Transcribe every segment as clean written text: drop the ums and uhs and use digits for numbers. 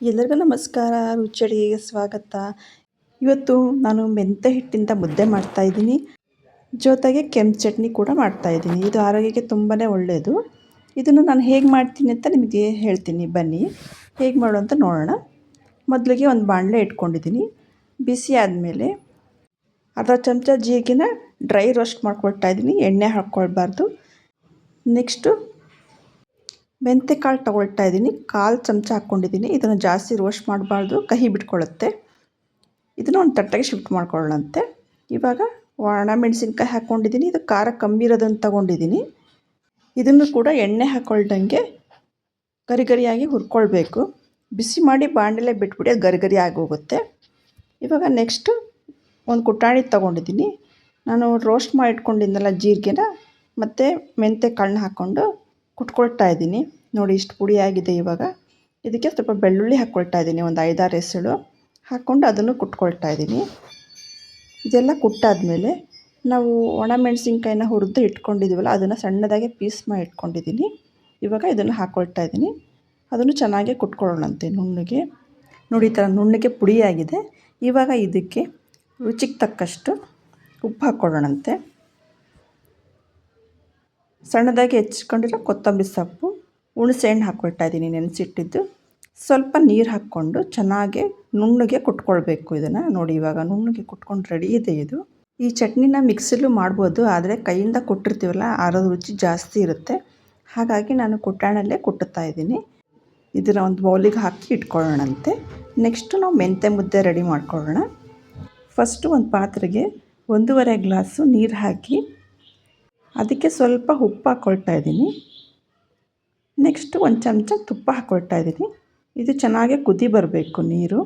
ಎಲ್ಲರಿಗೂ ನಮಸ್ಕಾರ. ರುಚಿ ಅಡುಗೆಗೆ ಸ್ವಾಗತ. ಇವತ್ತು ನಾನು ಮೆಂತ್ಯ ಹಿಟ್ಟಿಂದ ಮುದ್ದೆ ಮಾಡ್ತಾಯಿದ್ದೀನಿ, ಜೊತೆಗೆ ಕೆಂಪು ಚಟ್ನಿ ಕೂಡ ಮಾಡ್ತಾಯಿದ್ದೀನಿ. ಇದು ಆರೋಗ್ಯಕ್ಕೆ ತುಂಬಾ ಒಳ್ಳೆಯದು. ಇದನ್ನು ನಾನು ಹೇಗೆ ಮಾಡ್ತೀನಿ ಅಂತ ನಿಮಗೆ ಹೇಳ್ತೀನಿ, ಬನ್ನಿ ಹೇಗೆ ಮಾಡು ಅಂತ ನೋಡೋಣ. ಮೊದಲಿಗೆ ಒಂದು ಬಾಣಲೆ ಇಟ್ಕೊಂಡಿದ್ದೀನಿ. ಬಿಸಿ ಆದಮೇಲೆ ಅರ್ಧ ಚಮಚ ಜೀರಿಗೆನ ಡ್ರೈ ರೋಸ್ಟ್ ಮಾಡ್ಕೊಳ್ತಾ ಇದ್ದೀನಿ, ಎಣ್ಣೆ ಹಾಕ್ಕೊಳ್ಬಾರ್ದು. ನೆಕ್ಸ್ಟು ಮೆಂತ್ಯಕಾಳು ತೊಗೊಳ್ತಾ ಇದ್ದೀನಿ, 1/4 ಚಮಚ ಹಾಕ್ಕೊಂಡಿದ್ದೀನಿ. ಇದನ್ನು ಜಾಸ್ತಿ ರೋಸ್ಟ್ ಮಾಡಬಾರ್ದು, ಕಹಿ ಬಿಟ್ಕೊಳ್ಳುತ್ತೆ. ಇದನ್ನು ಒಂದು ತಟ್ಟೆಗೆ ಶಿಫ್ಟ್ ಮಾಡ್ಕೊಳ್ಳೋಣಂತೆ. ಇವಾಗ ಒಣ ಮೆಣಸಿನ್ಕಾಯಿ ಹಾಕ್ಕೊಂಡಿದ್ದೀನಿ. ಇದು ಖಾರ ಕಮ್ಮಿ ಇರೋದನ್ನು ತೊಗೊಂಡಿದ್ದೀನಿ. ಇದನ್ನು ಕೂಡ ಎಣ್ಣೆ ಹಾಕ್ಕೊಳ್ದಂಗೆ ಗರಿಗರಿಯಾಗಿ ಹುರ್ಕೊಳ್ಬೇಕು. ಬಿಸಿ ಮಾಡಿ ಬಾಣಲೆ ಬಿಟ್ಬಿಡಿ, ಅದು ಗರಿಗರಿ ಆಗೋಗುತ್ತೆ. ಇವಾಗ ನೆಕ್ಸ್ಟು ಒಂದು ಕುಟಾಣಿ ತೊಗೊಂಡಿದ್ದೀನಿ. ನಾನು ರೋಸ್ಟ್ ಮಾಡಿ ಇಟ್ಕೊಂಡಿದ್ದೆನಲ್ಲ ಜೀರಿಗೆನ ಮತ್ತು ಮೆಂತ್ಯ ಕಾಳನ್ನ ಹಾಕ್ಕೊಂಡು ಕುಟ್ಕೊಳ್ತಾ ಇದ್ದೀನಿ. ನೋಡಿ ಇಷ್ಟು ಪುಡಿ ಆಗಿದೆ. ಇವಾಗ ಇದಕ್ಕೆ ಸ್ವಲ್ಪ ಬೆಳ್ಳುಳ್ಳಿ ಹಾಕ್ಕೊಳ್ತಾ ಇದ್ದೀನಿ, ಒಂದು 5-6 ಎಸಳು ಹಾಕ್ಕೊಂಡು ಅದನ್ನು ಕುಟ್ಕೊಳ್ತಾ ಇದ್ದೀನಿ. ಇದೆಲ್ಲ ಕುಟ್ಟಾದಮೇಲೆ ನಾವು ಒಣ ಮೆಣಸಿನ್ಕಾಯಿನ ಹುರಿದು ಇಟ್ಕೊಂಡಿದ್ದೀವಲ್ಲ, ಅದನ್ನು ಸಣ್ಣದಾಗಿ ಪೀಸ್ ಮಾಡಿ ಇಟ್ಕೊಂಡಿದ್ದೀನಿ. ಇವಾಗ ಇದನ್ನು ಹಾಕ್ಕೊಳ್ತಾ ಇದ್ದೀನಿ. ಅದನ್ನು ಚೆನ್ನಾಗಿ ಕುಟ್ಕೊಳ್ಳೋಣಂತೆ ನುಣ್ಣಗೆ. ನೋಡಿ ಈ ಥರ ನುಣ್ಣಗೆ ಪುಡಿಯಾಗಿದೆ. ಇವಾಗ ಇದಕ್ಕೆ ರುಚಿಗೆ ತಕ್ಕಷ್ಟು ಉಪ್ಪು ಹಾಕ್ಕೊಳ್ಳೋಣಂತೆ. ಸಣ್ಣದಾಗಿ ಹೆಚ್ಚಿಕೊಂಡಿರೋ ಕೊತ್ತಂಬರಿ ಸೊಪ್ಪು, ಹುಣಸೆ ಹಣ್ಣು ಹಾಕ್ಕೊಳ್ತಾ ಇದ್ದೀನಿ ನೆನೆಸಿಟ್ಟಿದ್ದು. ಸ್ವಲ್ಪ ನೀರು ಹಾಕ್ಕೊಂಡು ಚೆನ್ನಾಗಿ ನುಣ್ಣಗೆ ಕುಟ್ಕೊಳ್ಬೇಕು ಇದನ್ನು. ನೋಡಿ ಇವಾಗ ನುಣ್ಣಗೆ ಕುಟ್ಕೊಂಡು ರೆಡಿ ಇದೆ ಇದು. ಈ ಚಟ್ನಿನ ಮಿಕ್ಸಲ್ಲೂ ಮಾಡ್ಬೋದು, ಆದರೆ ಕೈಯಿಂದ ಕುಟ್ಟಿರ್ತೀವಲ್ಲ ಅದರ ರುಚಿ ಜಾಸ್ತಿ ಇರುತ್ತೆ. ಹಾಗಾಗಿ ನಾನು ಕುಟ್ಟಾಣಲ್ಲೇ ಕುಟ್ಟುತ್ತಾ ಇದ್ದೀನಿ. ಇದನ್ನು ಒಂದು ಬೌಲಿಗೆ ಹಾಕಿ ಇಟ್ಕೊಳ್ಳೋಣಂತೆ. ನೆಕ್ಸ್ಟು ನಾವು ಮೆಂತ್ಯ ಮುದ್ದೆ ರೆಡಿ ಮಾಡ್ಕೊಳ್ಳೋಣ. ಫಸ್ಟು ಒಂದು ಪಾತ್ರೆಗೆ 1.5 ಗ್ಲಾಸು ನೀರು ಹಾಕಿ ಅದಕ್ಕೆ ಸ್ವಲ್ಪ ಉಪ್ಪು ಹಾಕ್ಕೊಳ್ತಾ ಇದ್ದೀನಿ. ನೆಕ್ಸ್ಟು 1 ಚಮಚ ತುಪ್ಪ ಹಾಕ್ಕೊಳ್ತಾ ಇದ್ದೀನಿ. ಇದು ಚೆನ್ನಾಗಿ ಕುದಿ ಬರಬೇಕು ನೀರು.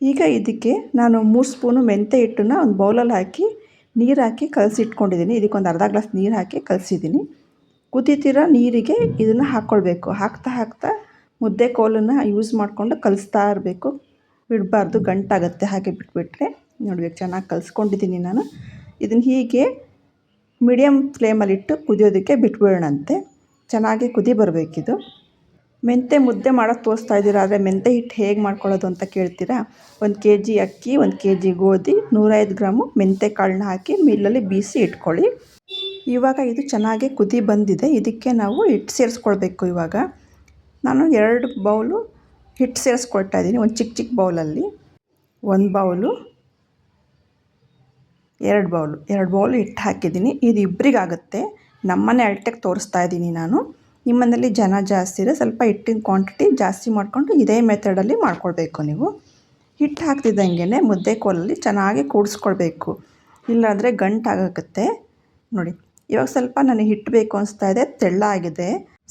ಈಗ ಇದಕ್ಕೆ ನಾನು 3 ಸ್ಪೂನು ಮೆಂತ್ಯ ಹಿಟ್ಟನ್ನು ಒಂದು ಬೌಲಲ್ಲಿ ಹಾಕಿ ನೀರು ಹಾಕಿ ಕಲಸಿಟ್ಕೊಂಡಿದ್ದೀನಿ. ಇದಕ್ಕೊಂದು ಅರ್ಧ ಗ್ಲಾಸ್ ನೀರು ಹಾಕಿ ಕಲಸಿದ್ದೀನಿ. ಕುದೀತಿರೋ ನೀರಿಗೆ ಇದನ್ನು ಹಾಕ್ಕೊಳ್ಬೇಕು. ಹಾಕ್ತಾ ಮುದ್ದೆ ಕೋಲನ್ನು ಯೂಸ್ ಮಾಡಿಕೊಂಡು ಕಲಿಸ್ತಾ ಇರಬೇಕು, ಬಿಡಬಾರ್ದು, ಗಂಟಾಗುತ್ತೆ ಹಾಗೆ ಬಿಟ್ಬಿಟ್ರೆ. ನೋಡಬೇಕು, ಚೆನ್ನಾಗಿ ಕಲಿಸ್ಕೊಂಡಿದ್ದೀನಿ ನಾನು. ಇದನ್ನು ಹೀಗೆ ಮೀಡಿಯಮ್ ಫ್ಲೇಮಲ್ಲಿಟ್ಟು ಕುದಿಯೋದಕ್ಕೆ ಬಿಟ್ಬಿಡೋಣಂತೆ. ಚೆನ್ನಾಗಿ ಕುದಿ ಬರಬೇಕಿದು. ಮೆಂತ್ಯ ಮುದ್ದೆ ಮಾಡೋದು ತೋರಿಸ್ತಾ ಇದ್ದೀರಾ, ಆದರೆ ಮೆಂತ್ಯ ಹಿಟ್ಟು ಹೇಗೆ ಮಾಡ್ಕೊಳ್ಳೋದು ಅಂತ ಕೇಳ್ತೀರಾ. 1 kg ಅಕ್ಕಿ, 1 kg ಗೋಧಿ, 105 ಗ್ರಾಮು ಮೆಂತ್ಯ ಕಾಳನ್ನ ಹಾಕಿ ಮಿಲ್ಲಲ್ಲಿ ಬೀಸಿ ಇಟ್ಕೊಳ್ಳಿ. ಇವಾಗ ಇದು ಚೆನ್ನಾಗಿ ಕುದಿ ಬಂದಿದೆ. ಇದಕ್ಕೆ ನಾವು ಹಿಟ್ಟು ಸೇರಿಸ್ಕೊಳ್ಬೇಕು. ಇವಾಗ ನಾನು 2 ಬೌಲು ಹಿಟ್ಟು ಸೇರಿಸ್ಕೊಳ್ತಾ ಇದ್ದೀನಿ. ಒಂದು ಚಿಕ್ಕ ಬೌಲಲ್ಲಿ 1 ಬೌಲು, 2 ಬೌಲು ಹಿಟ್ಟು ಹಾಕಿದ್ದೀನಿ. ಇದು ಇಬ್ಬರಿಗಾಗುತ್ತೆ. ನಮ್ಮನೆ ಅಳತೆಗೆ ತೋರಿಸ್ತಾ ಇದ್ದೀನಿ ನಾನು. ನಿಮ್ಮನೇಲಿ ಜನ ಜಾಸ್ತಿ ಇರೋ ಸ್ವಲ್ಪ ಹಿಟ್ಟಿನ ಕ್ವಾಂಟಿಟಿ ಜಾಸ್ತಿ ಮಾಡಿಕೊಂಡು ಇದೇ ಮೆಥಡಲ್ಲಿ ಮಾಡ್ಕೊಳ್ಬೇಕು ನೀವು. ಹಿಟ್ಟು ಹಾಕ್ತಿದ್ದಂಗೆ ಮುದ್ದೆ ಕೋಲಲ್ಲಿ ಚೆನ್ನಾಗಿ ಕೂಡಿಸ್ಕೊಳ್ಬೇಕು, ಇಲ್ಲಾಂದರೆ ಗಂಟಾಗುತ್ತೆ. ನೋಡಿ ಇವಾಗ ಸ್ವಲ್ಪ ನನಗೆ ಹಿಟ್ಟು ಬೇಕು ಅನಿಸ್ತಾ ಇದೆ, ತೆಳ್ಳ ಆಗಿದೆ.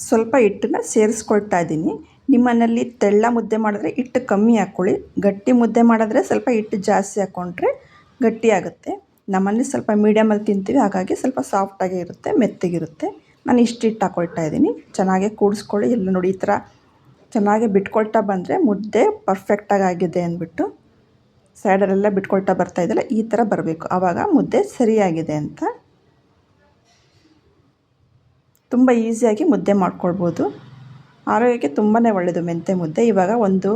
ಸ್ವಲ್ಪ ಹಿಟ್ಟನ್ನು ಸೇರಿಸ್ಕೊಳ್ತಾ ಇದ್ದೀನಿ. ನಿಮ್ಮನೇಲಿ ತೆಳ್ಳ ಮುದ್ದೆ ಮಾಡಿದ್ರೆ ಹಿಟ್ಟು ಕಮ್ಮಿ ಹಾಕ್ಕೊಳ್ಳಿ. ಗಟ್ಟಿ ಮುದ್ದೆ ಮಾಡಿದ್ರೆ ಸ್ವಲ್ಪ ಹಿಟ್ಟು ಜಾಸ್ತಿ ಹಾಕ್ಕೊಂಡ್ರೆ ಗಟ್ಟಿಯಾಗುತ್ತೆ. ನಮ್ಮಲ್ಲಿ ಸ್ವಲ್ಪ ಮೀಡಿಯಮಲ್ಲಿ ತಿಂತೀವಿ, ಹಾಗಾಗಿ ಸ್ವಲ್ಪ ಸಾಫ್ಟಾಗೇ ಇರುತ್ತೆ, ಮೆತ್ತಗಿರುತ್ತೆ. ನಾನು ಇಷ್ಟು ಹಿಟ್ಟು ಹಾಕ್ಕೊಳ್ತಾ ಇದ್ದೀನಿ. ಚೆನ್ನಾಗಿ ಕೂಡಿಸ್ಕೊಳ್ಳಿ. ಎಲ್ಲ ನೋಡಿ ಈ ಥರ ಚೆನ್ನಾಗಿ ಬಿಟ್ಕೊಳ್ತಾ ಬಂದರೆ ಮುದ್ದೆ ಪರ್ಫೆಕ್ಟಾಗಿ ಆಗಿದೆ ಅಂದ್ಬಿಟ್ಟು. ಸೈಡಲ್ಲೆಲ್ಲ ಬಿಟ್ಕೊಳ್ತಾ ಬರ್ತಾಯಿದ್ದಲ್ಲ, ಈ ಥರ ಬರಬೇಕು, ಆವಾಗ ಮುದ್ದೆ ಸರಿಯಾಗಿದೆ ಅಂತ. ತುಂಬ ಈಸಿಯಾಗಿ ಮುದ್ದೆ ಮಾಡ್ಕೊಳ್ಬೋದು. ಆರೋಗ್ಯಕ್ಕೆ ತುಂಬಾ ಒಳ್ಳೆಯದು ಮೆಂತ್ಯ ಮುದ್ದೆ. ಇವಾಗ ಒಂದು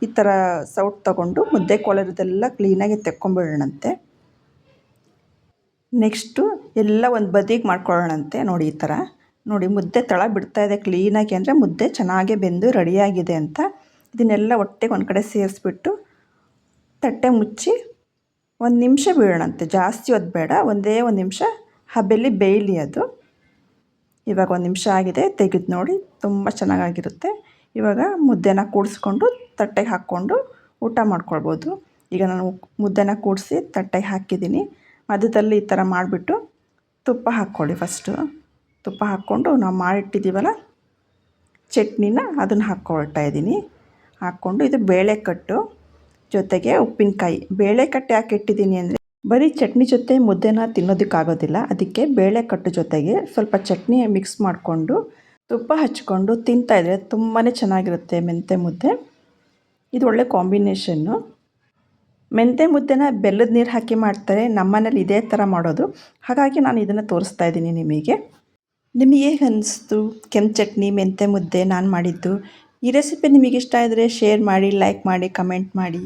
ಈ ಥರ ಸೌಟ್ ತಗೊಂಡು ಮುದ್ದೆ ಕೋಲಿರೋದೆಲ್ಲ ಕ್ಲೀನಾಗಿ ತೆಕ್ಕೊಂಬಿಡೋಣಂತೆ. ನೆಕ್ಸ್ಟು ಎಲ್ಲ ಒಂದು ಬದಿಗೆ ಮಾಡ್ಕೊಳ್ಳೋಣಂತೆ. ನೋಡಿ ಈ ಥರ ನೋಡಿ ಮುದ್ದೆ ತಳ ಬಿಡ್ತಾಯಿದೆ ಕ್ಲೀನಾಗಿ, ಅಂದರೆ ಮುದ್ದೆ ಚೆನ್ನಾಗೇ ಬೆಂದು ರೆಡಿಯಾಗಿದೆ ಅಂತ. ಇದನ್ನೆಲ್ಲ ಒಟ್ಟಿಗೆ ಒಂದು ಕಡೆ ಸೇರಿಸ್ಬಿಟ್ಟು ತಟ್ಟೆ ಮುಚ್ಚಿ 1 ನಿಮಿಷ ಬಿಡೋಣಂತೆ. ಜಾಸ್ತಿ ಹೊತ್ತು ಬೇಡ, ಒಂದೇ 1 ನಿಮಿಷ ಹಬೆಯಲ್ಲಿ ಬೇಯಲಿ ಅದು. ಇವಾಗ 1 ನಿಮಿಷ ಆಗಿದೆ, ತೆಗೆದು ನೋಡಿ, ತುಂಬ ಚೆನ್ನಾಗಿರುತ್ತೆ. ಇವಾಗ ಮುದ್ದೆನ ಕೂಡಿಸ್ಕೊಂಡು ತಟ್ಟೆಗೆ ಹಾಕ್ಕೊಂಡು ಊಟ ಮಾಡ್ಕೊಳ್ಬೋದು. ಈಗ ನಾನು ಮುದ್ದೆನ ಕೂಡಿಸಿ ತಟ್ಟೆಗೆ ಹಾಕಿದ್ದೀನಿ. ಮಧ್ಯದಲ್ಲಿ ಈ ಥರ ಮಾಡಿಬಿಟ್ಟು ತುಪ್ಪ ಹಾಕ್ಕೊಳ್ಳಿ. ಫಸ್ಟು ತುಪ್ಪ ಹಾಕ್ಕೊಂಡು ನಾವು ಮಾಡಿಟ್ಟಿದ್ದೀವಲ್ಲ ಚಟ್ನಿನ ಅದನ್ನು ಹಾಕ್ಕೊಳ್ತಾ ಇದ್ದೀನಿ. ಹಾಕ್ಕೊಂಡು ಇದು ಬೇಳೆಕಟ್ಟು ಜೊತೆಗೆ ಉಪ್ಪಿನಕಾಯಿ. ಬೇಳೆಕಟ್ಟು ಯಾಕೆ ಇಟ್ಟಿದ್ದೀನಿ ಅಂದರೆ ಬರೀ ಚಟ್ನಿ ಜೊತೆ ಮುದ್ದೆನ ತಿನ್ನೋದಕ್ಕಾಗೋದಿಲ್ಲ, ಅದಕ್ಕೆ ಬೇಳೆಕಟ್ಟು ಜೊತೆಗೆ ಸ್ವಲ್ಪ ಚಟ್ನಿ ಮಿಕ್ಸ್ ಮಾಡಿಕೊಂಡು ತುಪ್ಪ ಹಚ್ಕೊಂಡು ತಿಂತಾಯಿದ್ರೆ ತುಂಬಾ ಚೆನ್ನಾಗಿರುತ್ತೆ ಮೆಂತ್ಯ ಮುದ್ದೆ. ಇದು ಒಳ್ಳೆ ಕಾಂಬಿನೇಷನ್ನು. ಮೆಂತ್ಯ ಮುದ್ದೆನ ಬೆಲ್ಲದ ನೀರು ಹಾಕಿ ಮಾಡ್ತಾರೆ, ನಮ್ಮನೇಲಿ ಇದೇ ಥರ ಮಾಡೋದು. ಹಾಗಾಗಿ ನಾನು ಇದನ್ನು ತೋರಿಸ್ತಾ ಇದ್ದೀನಿ ನಿಮಗೆ. ನಿಮಗೆ ಹೇಗೆ ಅನ್ನಿಸ್ತು ಕೆಂಪು ಚಟ್ನಿ ಮೆಂತ್ಯ ಮುದ್ದೆ ನಾನು ಮಾಡಿದ್ದು? ಈ ರೆಸಿಪಿ ನಿಮಗೆ ಇಷ್ಟ ಆದರೆ ಶೇರ್ ಮಾಡಿ, ಲೈಕ್ ಮಾಡಿ, ಕಮೆಂಟ್ ಮಾಡಿ.